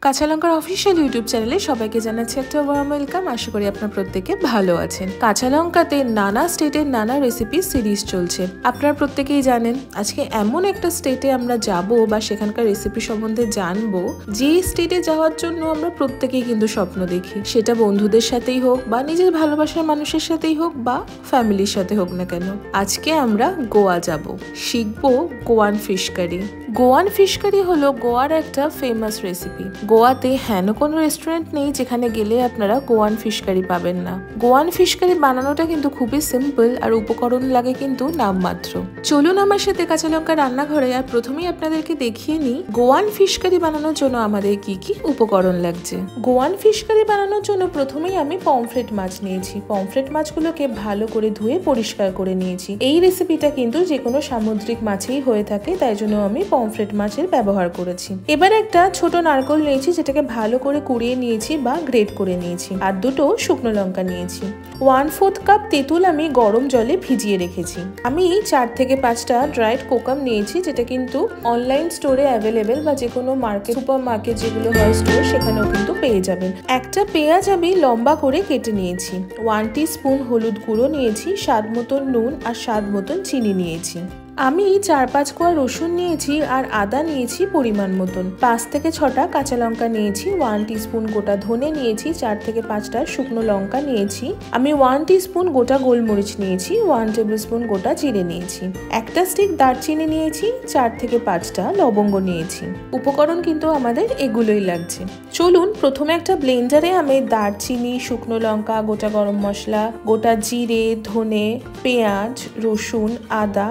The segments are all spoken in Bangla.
কাঁচা লঙ্কার অফিসিয়াল ইউটিউব চ্যানেলে সবাইকে জানাচ্ছি একটা ওয়ার্ম ওয়েলকাম। আশা করি আপনারা প্রত্যেকে ভালো আছেন। কাঁচা লঙ্কাতে নানা স্টেটের নানা রেসিপি সিরিজ চলছে, আপনারা প্রত্যেকেই জানেন। আজকে এমন একটা স্টেটে আমরা যাব বা সেখানকার রেসিপি সম্বন্ধে জানবো যে স্টেটে যাওয়ার জন্য আমরা প্রত্যেকেই কিন্তু স্বপ্ন দেখি, সেটা বন্ধুদের সাথেই হোক বা নিজের ভালোবাসার মানুষের সাথেই হোক বা ফ্যামিলির সাথে হোক না কেন। আজকে আমরা গোয়া যাব, শিখবো Goan fish curry. Goan fish curry হলো গোয়ার একটা ফেমাস রেসিপি। গোয়াতে হেন কোনো রেস্টুরেন্ট নেই যেখানে গেলে আপনারা গোয়ান ফিশ কারি পাবেন না। গোয়ান ফিশ কারি বানানোটা কিন্তু খুবই সিম্পল আর উপকরণ লাগে কিন্তু নামমাত্র। চলুন আমার সাথে কাঁচা লঙ্কা রান্নাঘরে, আর প্রথমেই আপনাদেরকে দেখিয়ে নিই গোয়ান ফিশ কারি বানানোর জন্য আমাদের কি কি উপকরণ লাগছে। গোয়ান ফিশ কারি বানানোর জন্য প্রথমেই আমি পমফ্রেট মাছ নিয়েছি। পমফ্রেট মাছগুলোকে ভালো করে ধুয়ে পরিষ্কার করে নিয়েছি। এই রেসিপিটা কিন্তু যে কোনো সামুদ্রিক মাছেই হয়ে থাকে, তাই জন্য আমি পমফ্রেট মাছের ব্যবহার করেছি। এবার একটা ছোট নারকেল নিয়েছি, যেটাকে ভালো করে কুড়িয়ে নিয়েছি বা গ্রেট করে নিয়েছি। আর দুটো শুকনো লঙ্কা নিয়েছি। 1/4 কাপ তেঁতুল আমি গরম জলে ভিজিয়ে রেখেছি। আমি 4 থেকে 5টা ড্রাইড কোকাম নিয়েছি, যেটা কিন্তু অনলাইন স্টোরে অ্যাভেলেবেল বা যে কোনো মার্কেট, সুপার মার্কেট যেগুলো হয় স্টোর, সেখানেও কিন্তু পেয়ে যাবেন। একটা পেঁয়াজ আমি লম্বা করে কেটে নিয়েছি। 1 টিস্পুন হলুদ গুঁড়ো নিয়েছি, স্বাদ মতন নুন আর স্বাদ মতন চিনি নিয়েছি। আমি 4-5 কোয়া রসুন নিয়েছি আর আদা নিয়েছি পরিমাণ মতন। 5 থেকে 6টা কাঁচা লঙ্কা নিয়েছি। 1 টিস্পুন গোটা ধনে নিয়েছি। 4 থেকে 5টা শুকনো লঙ্কা নিয়েছি। আমি 1 টিস্পুন গোটা গোলমরিচ নিয়েছি। 1 টেবিলস্পুন গোটা জিরে নিয়েছি। একটা স্টিক দারচিনি নিয়েছি। 4 থেকে 5টা লবঙ্গ নিয়েছি। উপকরণ কিন্তু আমাদের এগুলোই লাগছে। চলুন প্রথমে একটা ব্লেন্ডারে আমি দারচিনি, শুকনো লঙ্কা, গোটা গরম মশলা, গোটা জিরে, ধনে, পেঁয়াজ, রসুন, আদা,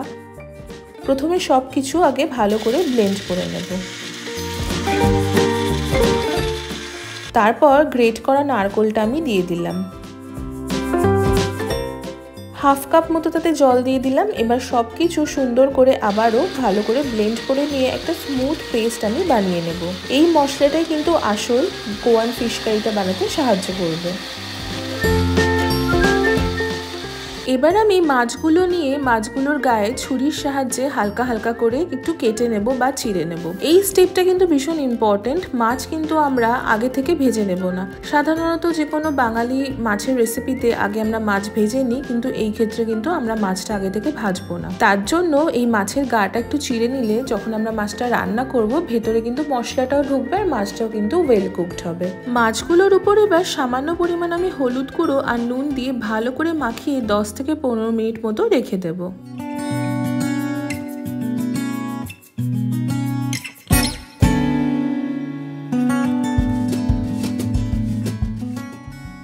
প্রথমে সবকিছু আগে ভালো করে ব্লেন্ড করে নেব। তারপর গ্রেট করা নারকেলটা আমি দিয়ে দিলাম। 1/2 কাপ মতো তাতে জল দিয়ে দিলাম। এবার সবকিছু সুন্দর করে আবারও ভালো করে ব্লেন্ড করে নিয়ে একটা স্মুথ পেস্ট আমি বানিয়ে নেব। এই মশলাটাই কিন্তু আসল গোয়ান ফিশ কারিটা বানাতে সাহায্য করবে। এবার আমি মাছগুলো নিয়ে মাছগুলোর গায়ে ছুরির সাহায্যে হালকা হালকা করে একটু কেটে নেব বা চিড়ে নেব। এই স্টেপটা কিন্তু ভীষণ ইম্পর্টেন্ট। মাছ কিন্তু আমরা আগে থেকে ভেজে নেব না। সাধারণত যে কোনো বাঙালি মাছের রেসিপিতে আগে আমরা মাছ ভেজে নিই, কিন্তু এই ক্ষেত্রে কিন্তু আমরা মাছটা আগে থেকে ভাজবো না। তার জন্য এই মাছের গাটা একটু চিড়ে নিলে যখন আমরা মাছটা রান্না করব, ভেতরে কিন্তু মশলাটাও ঢুকবে আর মাছটাও কিন্তু ওয়েল কুকড হবে। মাছগুলোর উপর এবার সামান্য পরিমাণ আমি হলুদ গুঁড়ো আর নুন দিয়ে ভালো করে মাখিয়ে 10 থেকে 15 মিনিট মতো রেখে দেব।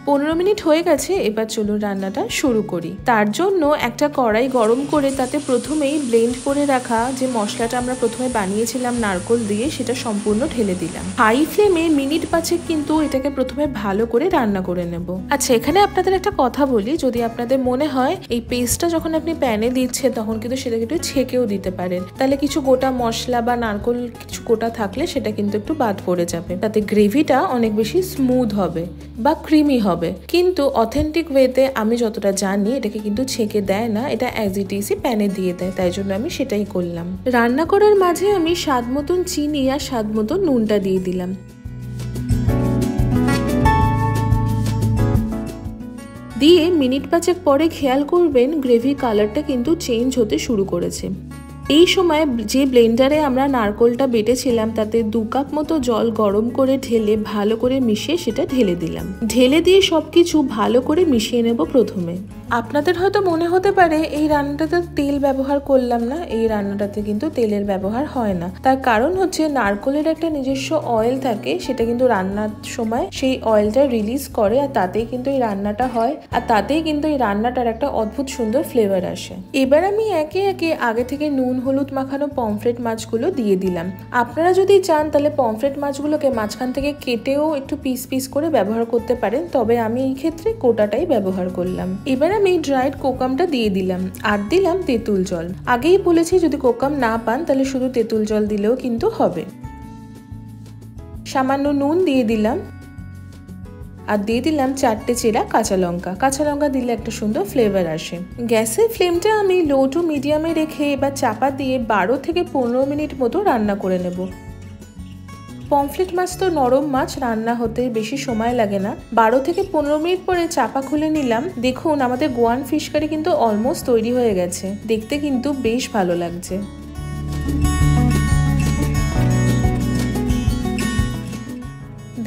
15 মিনিট হয়ে গেছে। এবার চলুন রান্নাটা শুরু করি। তার জন্য একটা কড়াই গরম করে তাতে প্রথমেই ব্লেন্ড করে রাখা যে মশলাটা আমরা প্রথমে বানিয়েছিলাম নারকেল দিয়ে, সেটা সম্পূর্ণ ঢেলে দিলাম। হাই ফ্লেমে মিনিট 5 কিন্তু এটাকে প্রথমে ভালো করে রান্না করে নেব। আচ্ছা, এখানে আপনাদের একটা কথা বলি, যদি আপনাদের মনে হয় এই পেস্টটা যখন আপনি প্যানে দিচ্ছেন তখন কিন্তু সেটাকে একটু ছেঁকেও দিতে পারেন, তাহলে কিছু গোটা মশলা বা নারকেল কিছু গোটা থাকলে সেটা কিন্তু একটু বাদ পড়ে যাবে। তাতে গ্রেভিটা অনেক বেশি স্মুথ হবে বা ক্রিমি হবে। কিন্তু অথেন্টিক ওয়েতে আমি যতটা জানি এটাকে কিন্তু ছেঁকে দেয় না, এটা অ্যাজ ইট ইজ প্যানে দিয়ে দেয়, তাই জন্য আমি সেটাই করলাম। রান্না করার মাঝে আমি স্বাদ মতন চিনি আর স্বাদ মতন নুনটা দিয়ে দিলাম। দিয়ে মিনিট 5 পরে খেয়াল করবেন গ্রেভি কালারটা কিন্তু চেঞ্জ হতে শুরু করেছে। এই সময় যে ব্লেন্ডারে আমরা নারকেলটা বেটেছিলাম তাতে 2 কাপ মতো জল গরম করে ঢেলে ভালো করে মিশিয়ে সেটা ঢেলে দিলাম। ঢেলে দিয়ে সবকিছু ভালো করে মিশিয়ে নেব। প্রথমে আপনাদের হয়তো মনে হতে পারে এই রান্নাটাতে তেল ব্যবহার করলাম না। এই রান্নাটাতে কিন্তু তেলের ব্যবহার হয় না। তার কারণ হচ্ছে নারকেলের একটা নিজস্ব অয়েল থাকে, সেটা কিন্তু রান্নার সময় সেই অয়েলটা রিলিজ করে, আর তাতেই কিন্তু এই রান্নাটা হয়, আর তাতেই কিন্তু এই রান্নাটার একটা অদ্ভুত সুন্দর ফ্লেভার আসে। এবার আমি একে একে আগে থেকে নুন হলুদ মাখানো পমফ্রেট মাছগুলো দিয়ে দিলাম। আপনারা যদি চান তাহলে পমফ্রেট মাছগুলোকে মাঝখান থেকে কেটেও একটু পিস পিস করে ব্যবহার করতে পারেন, তবে আমি এই ক্ষেত্রে গোটাটাই ব্যবহার করলাম। এবার আমি ড্রাইড কোকামটা দিয়ে দিলাম আর দিলাম তেঁতুল জল। আগেই বলেছি যদি কোকাম না পান তাহলে শুধু তেঁতুল জল দিলেও কিন্তু হবে। সামান্য নুন দিয়ে দিলাম আর দিয়ে দিলাম 4টে চেরা কাঁচা লঙ্কা। কাঁচা লঙ্কা দিলে একটা সুন্দর ফ্লেভার আসে। গ্যাসের ফ্লেমটা আমি লো টু মিডিয়ামে রেখে এবার চাপা দিয়ে 12 থেকে 15 মিনিট মতো রান্না করে নেব। পমফ্লেট মাছ তো নরম মাছ, রান্না হতে বেশি সময় লাগে না। 12 থেকে 15 মিনিট পরে চাপা খুলে নিলাম। দেখুন আমাদের গোয়ান ফিশ কারি কিন্তু অলমোস্ট তৈরি হয়ে গেছে। দেখতে কিন্তু বেশ ভালো লাগছে।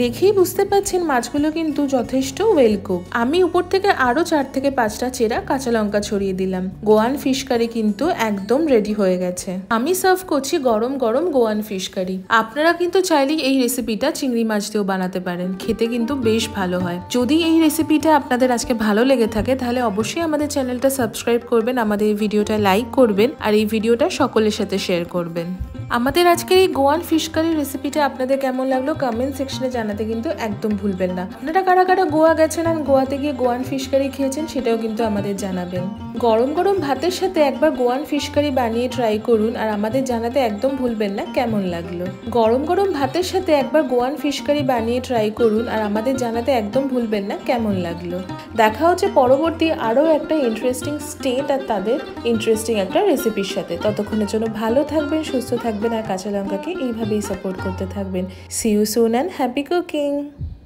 দেখেই বুঝতে পাচ্ছেন মাছগুলো কিন্তু যথেষ্ট ওয়েল কুক। আমি উপর থেকে আরো 4 থেকে 5টা চেরা কাঁচা লঙ্কা ছড়িয়ে দিলাম। গোয়ান ফিশ কারি কিন্তু একদম রেডি হয়ে গেছে। আমি সার্ভ করছি গরম গরম গোয়ান ফিশ কারি। আপনারা কিন্তু চাইলে এই রেসিপিটা চিংড়ি মাছ দিয়েও বানাতে পারেন, খেতে কিন্তু বেশ ভালো হয়। যদি এই রেসিপিটা আপনাদের আজকে ভালো লেগে থাকে তাহলে অবশ্যই আমাদের চ্যানেলটা সাবস্ক্রাইব করবেন, আমাদের এই ভিডিওটা লাইক করবেন আর এই ভিডিওটা সকলের সাথে শেয়ার করবেন। আমাদের আজকের এই গোয়ান ফিশ কারি রেসিপিটা আপনাদের কেমন লাগলো কমেন্ট সেকশনে জানাতে কিন্তু একদম ভুলবেন না। আপনারা কারা কারা গোয়া গেছেন আর গোয়াতে গিয়ে গোয়ান ফিশ কারি খেয়েছেন সেটাও কিন্তু আমাদের জানাবেন। গরম গরম ভাতের সাথে একবার গোয়ান ফিশ কারি বানিয়ে ট্রাই করুন আর আমাদের জানাতে একদম ভুলবেন না কেমন লাগলো। গরম গরম ভাতের সাথে একবার গোয়ান ফিশ কারি বানিয়ে ট্রাই করুন আর আমাদের জানাতে একদম ভুলবেন না কেমন লাগলো। দেখা হচ্ছে পরবর্তী আরও একটা ইন্টারেস্টিং স্টেট আর তাদের ইন্টারেস্টিং একটা রেসিপির সাথে। ততক্ষণের জন্য ভালো থাকবেন, সুস্থ থাকবেন আর কাঁচা লঙ্কাকে এইভাবেই সাপোর্ট করতে থাকবেন। See you soon and happy cooking.